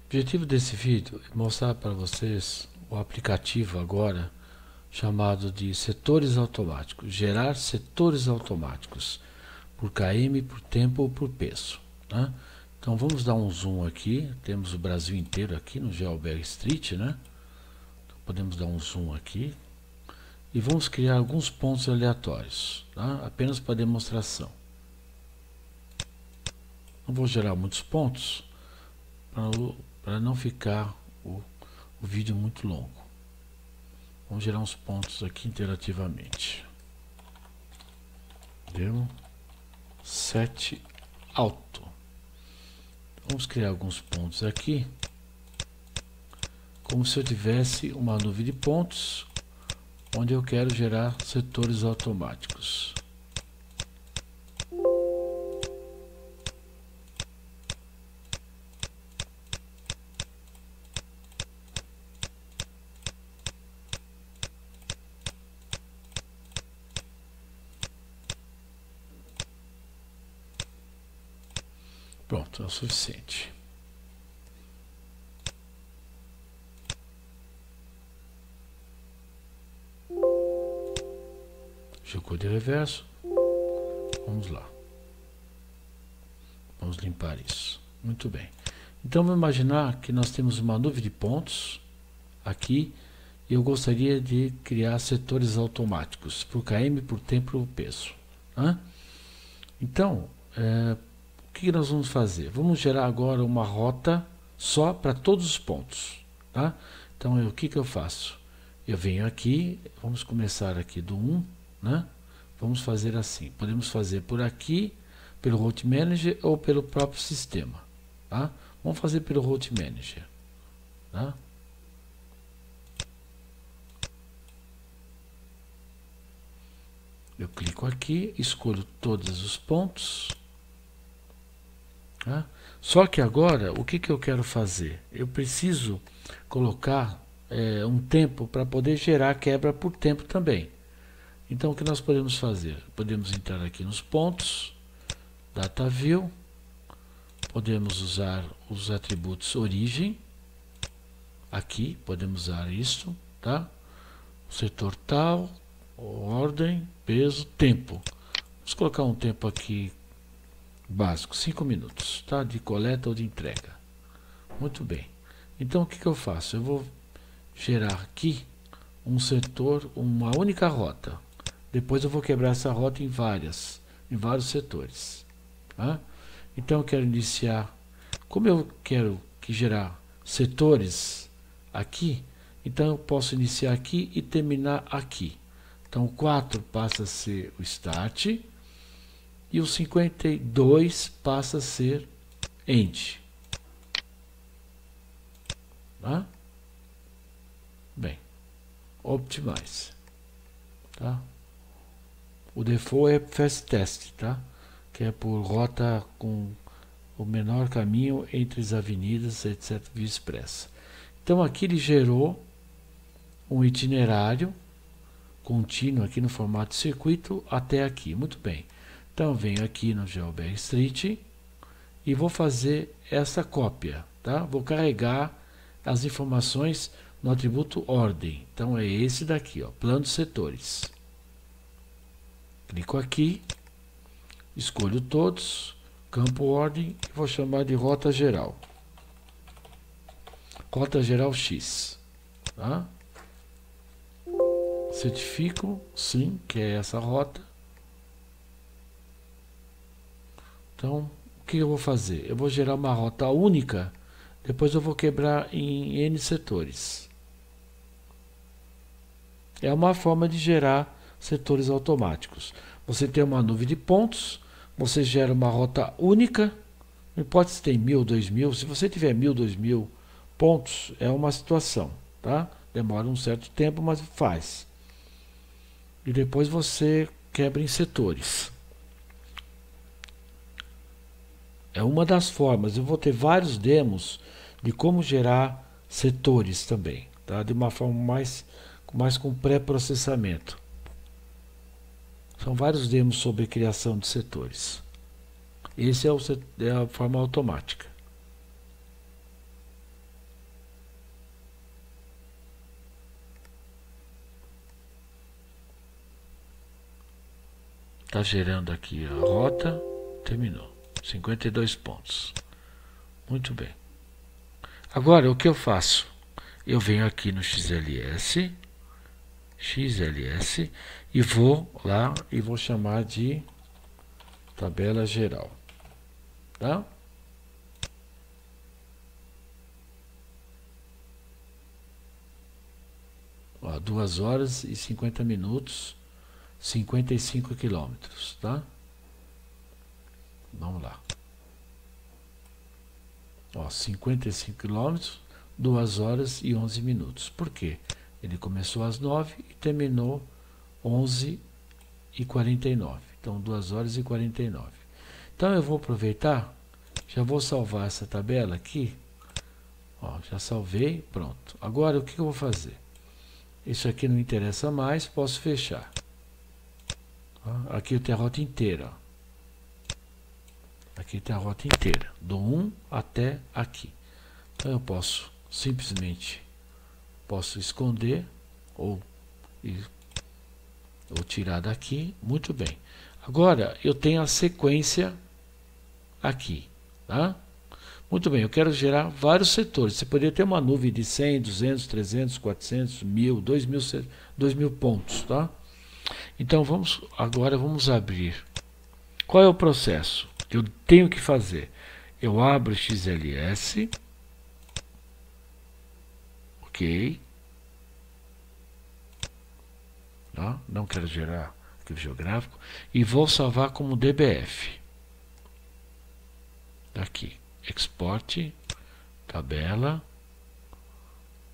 objetivo desse vídeo é mostrar para vocês o aplicativo agora chamado de setores automáticos, gerar setores automáticos por km, por tempo ou por peso, né? Então vamos dar um zoom aqui, temos o Brasil inteiro aqui no GeoBR Street, né? Então, podemos dar um zoom aqui e vamos criar alguns pontos aleatórios, tá? Apenas para demonstração. Não vou gerar muitos pontos para não ficar o vídeo muito longo. Vamos gerar uns pontos aqui interativamente. Deu 7 alto. Vamos criar alguns pontos aqui, como se eu tivesse uma nuvem de pontos, onde eu quero gerar setores automáticos. Pronto, é o suficiente. Jogou de reverso. Vamos lá. Vamos limpar isso. Muito bem. Então vamos imaginar que nós temos uma nuvem de pontos aqui e eu gostaria de criar setores automáticos por km, por tempo ou peso, né? Então, o que nós vamos fazer? Vamos gerar agora uma rota só para todos os pontos, tá? Então, o que eu faço? Eu venho aqui, vamos começar aqui do 1, né? Vamos fazer assim. Podemos fazer por aqui, pelo Route Manager ou pelo próprio sistema, tá? Vamos fazer pelo Route Manager, tá? Eu clico aqui, escolho todos os pontos. Tá? Só que agora, o que eu quero fazer? Eu preciso colocar um tempo para poder gerar quebra por tempo também. Então, o que nós podemos fazer? Podemos entrar aqui nos pontos, Data View, podemos usar os atributos origem, aqui, podemos usar isto, tá? O setor tal, ordem, peso, tempo. Vamos colocar um tempo aqui básico, 5 minutos, tá? De coleta ou de entrega. Muito bem. Então o que eu faço? Eu vou gerar aqui um setor, uma única rota. Depois eu vou quebrar essa rota em vários setores, tá? Então eu quero iniciar, como eu quero gerar setores aqui, então eu posso iniciar aqui e terminar aqui. Então o 4 passa a ser o start e o 52 passa a ser end. Tá? Bem, optimize. Tá? O default é fast test, tá? Que é por rota com o menor caminho entre as avenidas, etc. Via expressa. Então aqui ele gerou um itinerário contínuo aqui no formato de circuito até aqui. Muito bem. Então venho aqui no GeoBR Street e vou fazer essa cópia, tá? Vou carregar as informações no atributo ordem. Então é esse daqui, ó, plano de setores. Clico aqui, escolho todos, campo ordem e vou chamar de rota geral. Rota geral X, tá? Certifico, sim, que é essa rota. Então, o que eu vou fazer? Eu vou gerar uma rota única, depois eu vou quebrar em N setores. É uma forma de gerar setores automáticos. Você tem uma nuvem de pontos, você gera uma rota única, não importa se tem 1000, 2000, se você tiver 1000, 2000 pontos, é uma situação, tá? Demora um certo tempo, mas faz. E depois você quebra em setores. É uma das formas. Eu vou ter vários demos de como gerar setores também, tá? De uma forma mais com pré-processamento. São vários demos sobre criação de setores. Esse é a forma automática. Está gerando aqui a rota. Terminou. 52 pontos. Muito bem. Agora, o que eu faço? Eu venho aqui no XLS e vou lá e vou chamar de tabela geral. Tá? Ó, 2 horas e 50 minutos, 55 quilômetros, tá? Vamos lá. Ó, 55 quilômetros, 2 horas e 11 minutos. Por quê? Ele começou às 9 e terminou 11h49. Então, 2 horas e 49. Então, eu vou aproveitar, já vou salvar essa tabela aqui. Ó, já salvei, pronto. Agora, o que eu vou fazer? Isso aqui não interessa mais, posso fechar. Aqui eu tenho a rota inteira. Aqui tem a rota inteira, do 1 até aqui. Então eu posso simplesmente esconder ou tirar daqui. Muito bem. Agora eu tenho a sequência aqui, tá? Muito bem, eu quero gerar vários setores. Você poderia ter uma nuvem de 100, 200, 300, 400, 1000, 2000 pontos, tá? Então agora vamos abrir. Qual é o processo que eu tenho que fazer? Eu abro o XLS, ok, tá? Não quero gerar arquivo geográfico, e vou salvar como DBF. Aqui, export, tabela,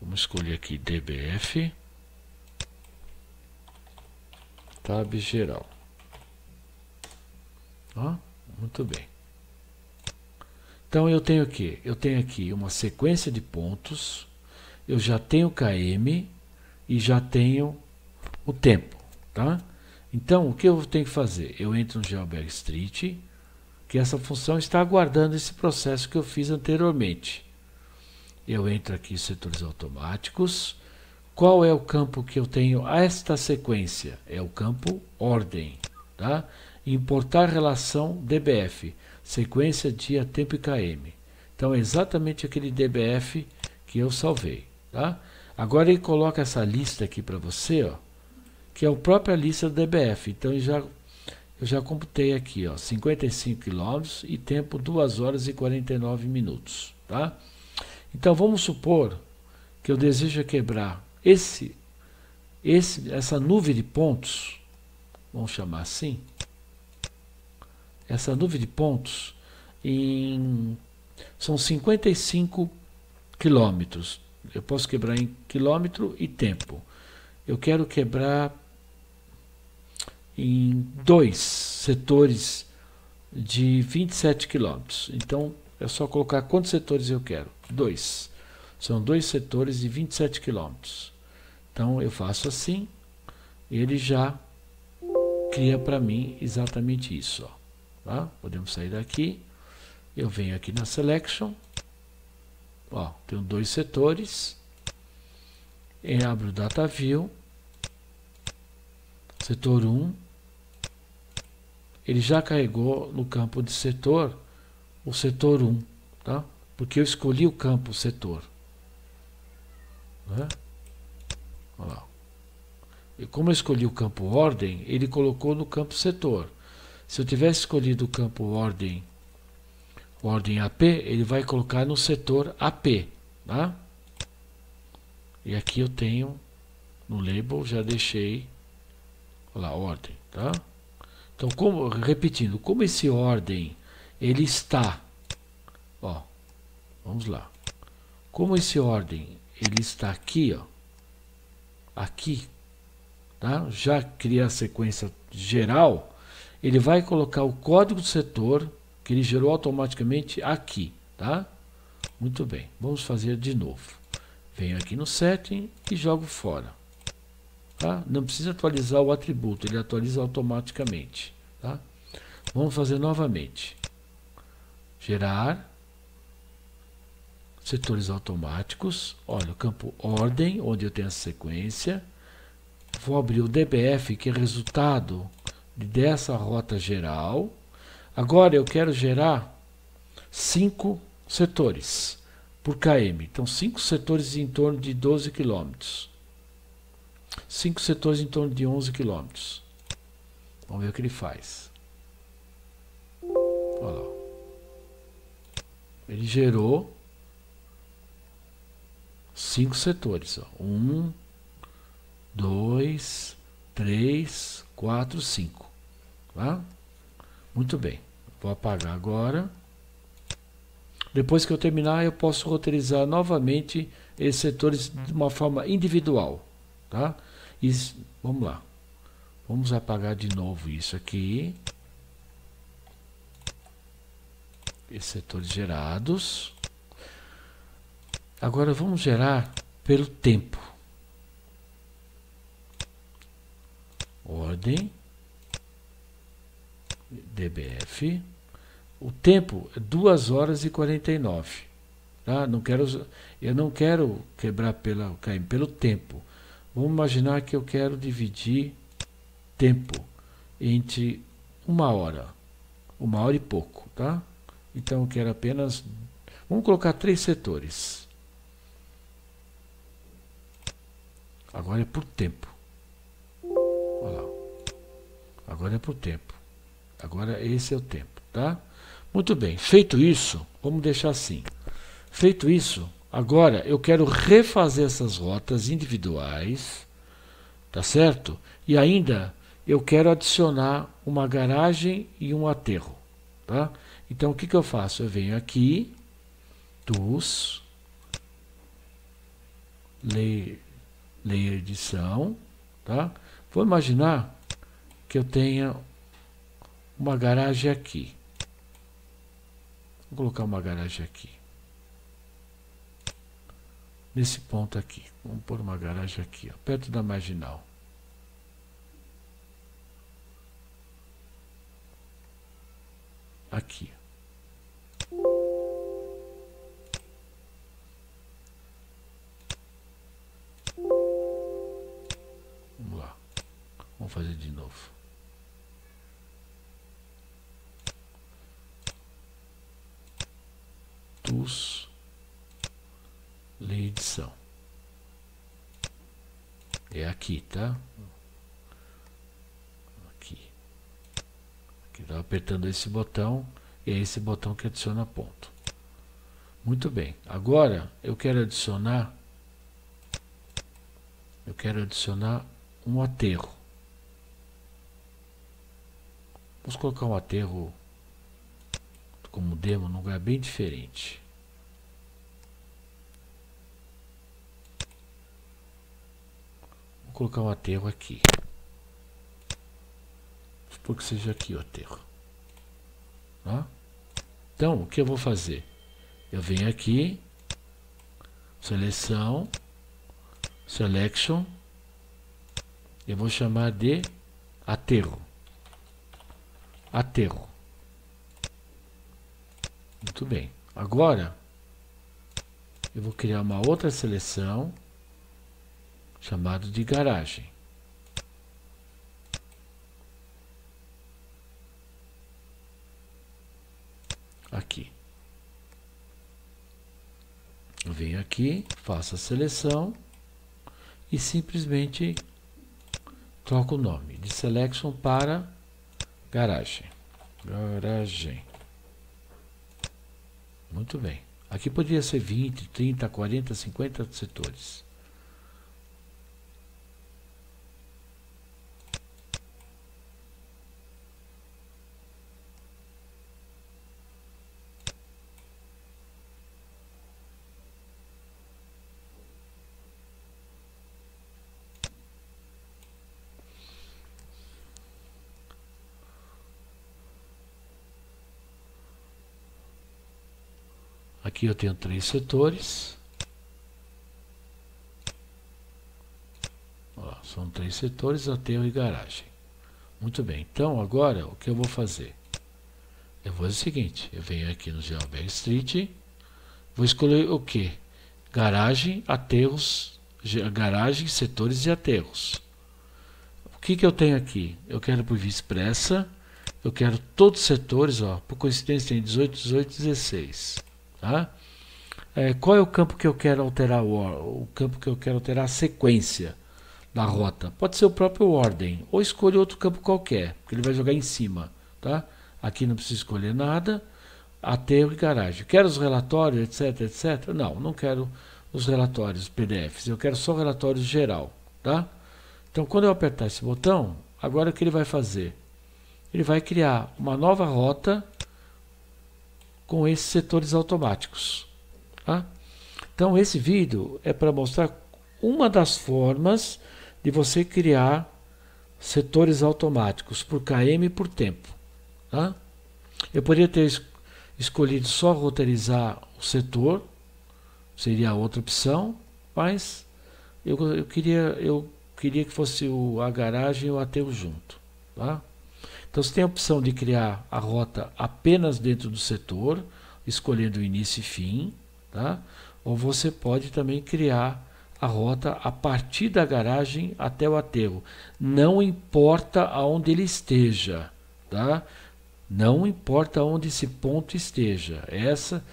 vamos escolher aqui DBF, tab geral. Ó, muito bem. Então eu tenho o quê? Eu tenho aqui uma sequência de pontos, eu já tenho KM e já tenho o tempo, tá? Então o que eu tenho que fazer? Eu entro no GeoBag Street, que essa função está aguardando esse processo que eu fiz anteriormente. Eu entro aqui em setores automáticos. Qual é o campo que eu tenho a esta sequência? É o campo ordem, tá? Importar relação DBF, sequência dia, tempo e KM. Então é exatamente aquele DBF que eu salvei, tá? Agora ele coloca essa lista aqui para você, ó, que é a própria lista do DBF. Então eu já computei aqui, ó, 55 km e tempo 2 horas e 49 minutos, tá? Então vamos supor que eu desejo quebrar essa nuvem de pontos, vamos chamar assim, essa nuvem de pontos são 55 quilômetros. Eu posso quebrar em quilômetro e tempo. Eu quero quebrar em 2 setores de 27 quilômetros. Então é só colocar quantos setores eu quero. 2. São 2 setores de 27 quilômetros. Então eu faço assim, ele já cria para mim exatamente isso, ó. Tá? Podemos sair daqui, eu venho aqui na Selection, ó, tenho 2 setores, eu abro o Data View, setor 1, ele já carregou no campo de setor, o setor 1, tá? Porque eu escolhi o campo setor, né? Olha lá. E como eu escolhi o campo ordem, ele colocou no campo setor. Se eu tivesse escolhido o campo ordem AP, ele vai colocar no setor AP, tá? E aqui eu tenho no label, já deixei, olha lá, ordem, tá? Então, repetindo, como esse ordem ele está, ó, vamos lá. Como esse ordem ele está aqui, ó, aqui, tá? Já cria a sequência geral. Ele vai colocar o código do setor que ele gerou automaticamente aqui, tá? Muito bem, vamos fazer de novo. Venho aqui no setting e jogo fora, tá? Não precisa atualizar o atributo, ele atualiza automaticamente, tá? Vamos fazer novamente. Gerar setores automáticos. Olha, o campo ordem, onde eu tenho a sequência. Vou abrir o DBF, que é resultado dessa rota geral. Agora eu quero gerar 5 setores por km. Então 5 setores em torno de 12 km. 5 setores em torno de 11 km. Vamos ver o que ele faz. Olha lá. Ele gerou 5 setores. 1, 2, 3, 4, 5. Tá? Muito bem. Vou apagar agora. Depois que eu terminar, eu posso roteirizar novamente esses setores de uma forma individual. Tá? Vamos lá. Vamos apagar de novo isso aqui. Esses setores gerados. Agora vamos gerar pelo tempo. Ordem. DBF. O tempo é 2 horas e 49. Tá? Eu não quero quebrar pelo tempo. Vamos imaginar que eu quero dividir tempo entre 1 hora. 1 hora e pouco. Tá? Então eu quero apenas... Vamos colocar 3 setores. Agora é por tempo. Olha lá. Agora é por tempo. Agora esse é o tempo, tá? Muito bem. Feito isso, vamos deixar assim. Feito isso, agora eu quero refazer essas rotas individuais, tá certo? E ainda eu quero adicionar uma garagem e um aterro, tá? Então o que que eu faço? Eu venho aqui, Tools, Layer Edição, tá? Vou imaginar que eu tenha uma garagem aqui. Vou colocar uma garagem aqui. Nesse ponto aqui. Vamos pôr uma garagem aqui, ó, perto da marginal. Aqui. Vamos lá. Vamos fazer de novo. Tools, edição. É aqui, tá? Aqui. Aqui tá apertando esse botão e é esse botão que adiciona ponto. Muito bem. Agora eu quero adicionar um aterro. Vamos colocar um aterro como demo num lugar bem diferente. Vou colocar um aterro aqui. Vou supor que seja aqui o aterro. Tá? Então, o que eu vou fazer? Eu venho aqui, seleção, selection, eu vou chamar de aterro. Aterro. Muito bem. Agora, eu vou criar uma outra seleção chamada de garagem. Aqui. Eu venho aqui, faço a seleção e simplesmente troco o nome de selection para garagem. Garagem. Muito bem. Aqui poderia ser 20, 30, 40, 50 setores. Aqui eu tenho 3 setores. Ó, são 3 setores, aterro e garagem. Muito bem. Então, agora, o que eu vou fazer? Eu vou fazer o seguinte. Eu venho aqui no Geometry Street. Vou escolher o que? Garagem, aterros, garagem, setores e aterros. que eu tenho aqui? Eu quero por via expressa, eu quero todos os setores, ó, por coincidência tem 18, 18, 16. Tá? Qual é o campo que eu quero alterar? O campo que eu quero alterar a sequência da rota. Pode ser o próprio ordem, ou escolha outro campo qualquer, porque ele vai jogar em cima. Tá? Aqui não precisa escolher nada. Aterro e garagem. Quero os relatórios, etc, etc? Não, não quero os relatórios PDFs. Eu quero só o relatório geral. Tá? Então, quando eu apertar esse botão, agora o que ele vai fazer? Ele vai criar uma nova rota com esses setores automáticos. Tá? Então, esse vídeo é para mostrar uma das formas de você criar setores automáticos por KM e por tempo. Tá? Eu poderia ter escolhido só roteirizar o setor, seria a outra opção, mas eu queria que fosse a garagem e o aterro junto. Tá? Então você tem a opção de criar a rota apenas dentro do setor, escolhendo o início e fim, tá? Ou você pode também criar a rota a partir da garagem até o aterro. Não importa aonde ele esteja, tá? Não importa onde esse ponto esteja. Essa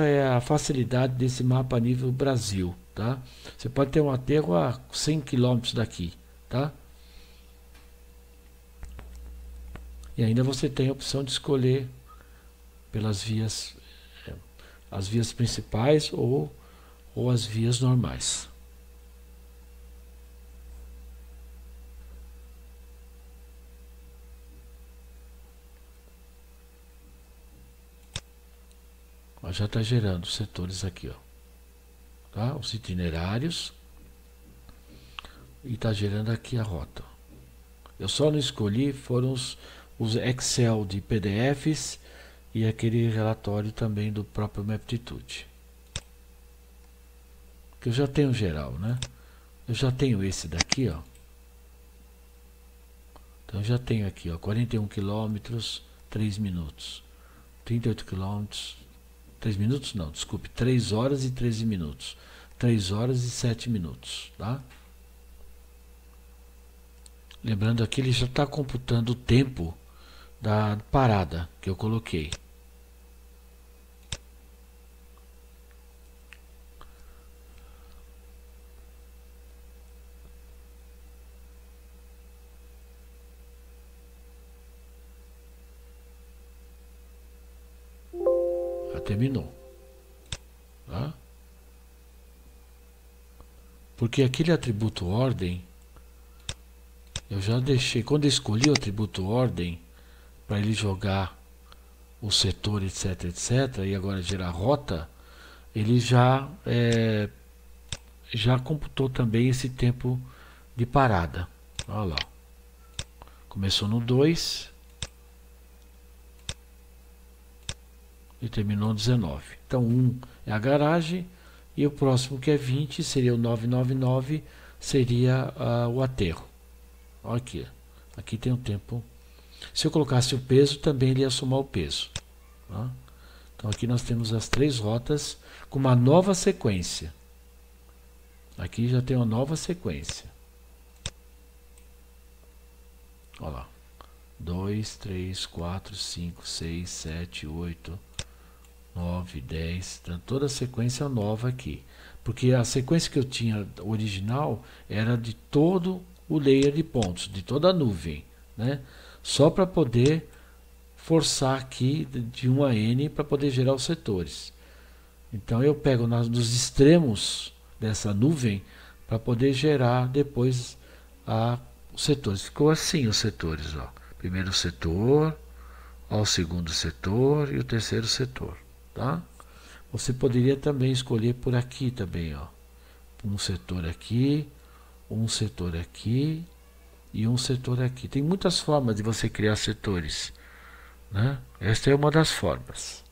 é a facilidade desse mapa a nível Brasil, tá? Você pode ter um aterro a 100 km daqui, tá? E ainda você tem a opção de escolher pelas vias, as vias principais ou as vias normais. Ó, já está gerando os setores aqui, ó, tá? Os itinerários, e está gerando aqui a rota. Eu só não escolhi foram os Excel de PDFs e aquele relatório também do próprio Maptitude, que eu já tenho geral, né? Eu já tenho esse daqui, ó. Então eu já tenho aqui, ó, 41 km, 3 minutos. 38 km, 3 minutos não, desculpe, 3 horas e 13 minutos. 3 horas e 7 minutos, tá? Lembrando aqui, ele já está computando o tempo da parada que eu coloquei. Já terminou. Tá? Porque aquele atributo ordem, eu já deixei, quando eu escolhi o atributo ordem, para ele jogar o setor, etc, etc, e agora gerar rota, ele já computou também esse tempo de parada. Olha lá. Começou no 2 e terminou no 19. Então 1 é a garagem e o próximo, que é 20, seria o 999, seria o aterro. Olha aqui. Aqui tem o tempo. Se eu colocasse o peso, também ele ia somar o peso. Tá? Então aqui nós temos as 3 rotas com uma nova sequência. Aqui já tem uma nova sequência. Olha lá. 2, 3, 4, 5, 6, 7, 8, 9, 10. Então, toda a sequência nova aqui. Porque a sequência que eu tinha original era de todo o layer de pontos, de toda a nuvem, né? Só para poder forçar aqui de 1 a n para poder gerar os setores. Então eu pego nos extremos dessa nuvem para poder gerar depois os setores. Ficou assim os setores, ó. Primeiro setor, ó, o segundo setor e o terceiro setor, tá? Você poderia também escolher por aqui também, ó. Um setor aqui, um setor aqui e um setor aqui. Tem muitas formas de você criar setores, né? Esta é uma das formas.